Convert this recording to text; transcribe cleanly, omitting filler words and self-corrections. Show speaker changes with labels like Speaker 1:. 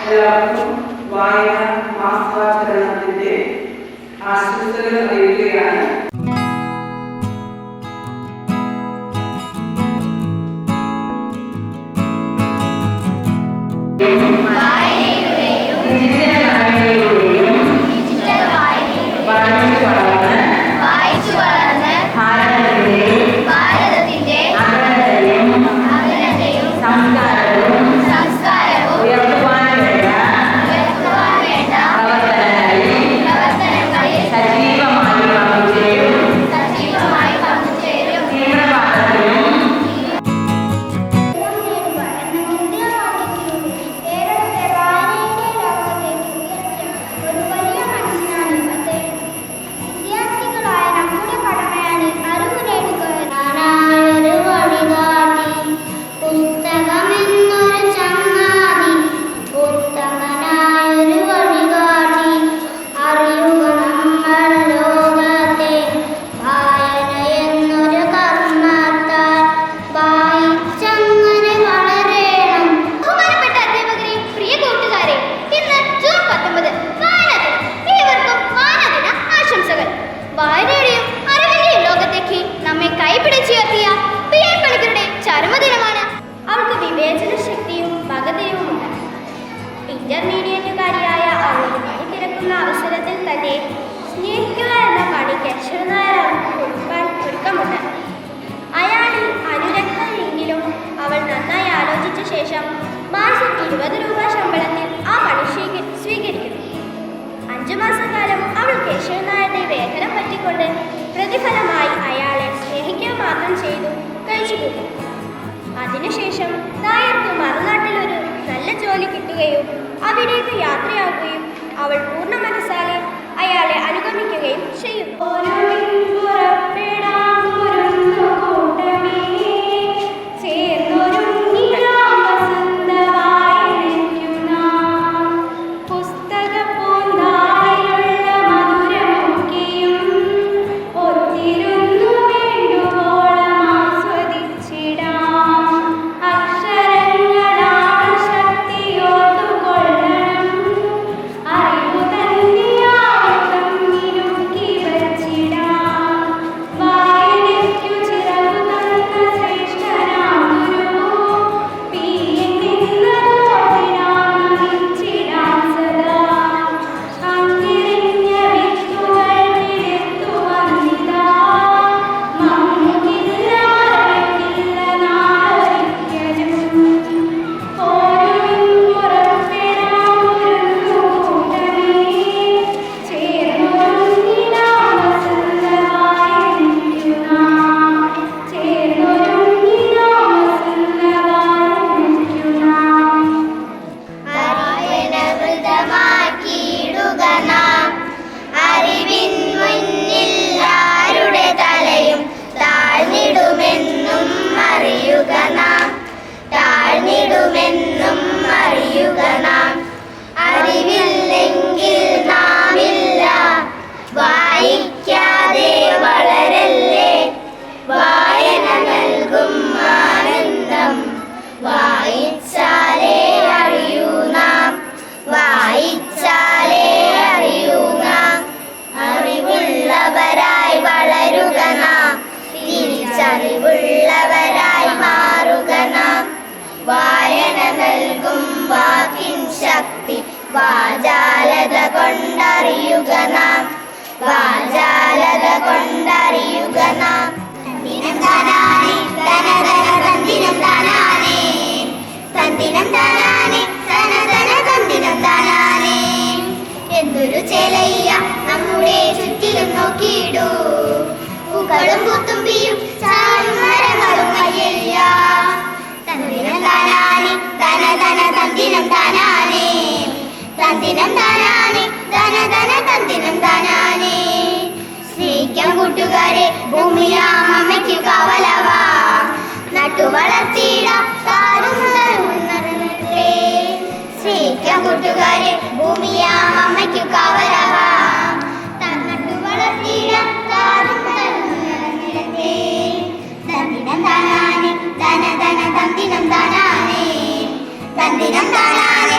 Speaker 1: എല്ലാവർക്കും വായന മാസാചരണത്തിന്റെ ആശംസകൾ അറിയുകയാണ്.
Speaker 2: വായനയുടെയും അറിവിന്റെയും ലോകത്തേക്ക് നമ്മെ കൈപിടിച്ചുയർത്തിയ പി.എ. പണിക്കരുടെ ചരമദിനമാണ്. അവൾക്ക് വിവേചന ശക്തിയും വകതിരിവുമുണ്ട്. ഇന്റർമീഡിയറ്റുകാരിയായ അവളുടെ പണി തിരക്കുന്ന അവസരത്തിൽ തന്നെ സ്നേഹിക്കുക എന്ന പണിക്ക് അശ്വനായർ കൊടുക്കാൻ ഒരുക്കമുണ്ട്. അയാളിൽ അനുരക്തയെങ്കിലും അവൾ നന്നായി ആലോചിച്ച ശേഷം മാസം 20 രൂപ ശമ്പളത്തിൽ ആ പണി സ്വീകരിക്കുന്നു. 5 മാസക്കാലം അവൾ കേശവൻ നായരുടെ വേതനം പറ്റിക്കൊണ്ട് പ്രതിഫലമായി അയാളെ സ്നേഹിക്കുക മാത്രം ചെയ്തു കഴിച്ചുകൂട്ടി. അതിനുശേഷം നായർക്ക് മറുനാട്ടിലൊരു നല്ല ജോലി കിട്ടുകയും അവിടേക്ക് യാത്രയാവുകയും അവൾ പൂർണ്ണ മനസ്സാലെ അയാളെ അനുഗമിക്കുകയും ചെയ്യുന്നു.
Speaker 3: അറിവില്ലെങ്കിൽ നാമില്ല, വായിക്കാതെ വളരല്ലേ, വായന നൽകും ആനന്ദം, വായിച്ചാലേ അറിയൂ നാം, വായിച്ചാലേ അറിയൂ നാം. അറിവുള്ളവരായി വളരുക നാം, തിരിച്ചറിവുള്ളവരായി മാറുക നാം. വായന നൽകും വാക്കിൻ ശക്തി വാചാലത കൊണ്ടറിയുക നാം, വാചാലത കൊണ്ടറിയുക നാം. തന്തിനം താനാനേ തന തന തന്തിനം താനാനേ, തന്തിനം താനാനേ തന തന തന്തിനം താനാനേ. എന്തൊരു ചെലയ്യ നമ്മുടെ ചുറ്റിലും നോക്കിയിടൂ, പൂക്കളും പൂത്തുമ്പിയും ചാരും മരങ്ങളും അയ്യയ്യ. തന്തിനം താനാനേ തന തന തന്തിനം താനാനേ, തന്തിനം താനാനേ തന തന തന്തിനം താനാനേ. സ്നേഹിക്കാം കൂട്ടുകാരെ ഭൂമിയാം അമ്മയ്ക്ക് കാവലവാ, നട്ടുവളർത്തിയിടാം താരുന്നേ. സ്നേഹിക്കാം കൂട്ടുകാരെ ഭൂമിയാം അമ്മയ്ക്ക് കാവലവാ, നട്ടുവളർത്തിയിടാം താരുന്നേ. തന്തിനം താനാനേ തന തന തന്തിനം താനാനേ, തന്തിനം താനാനേ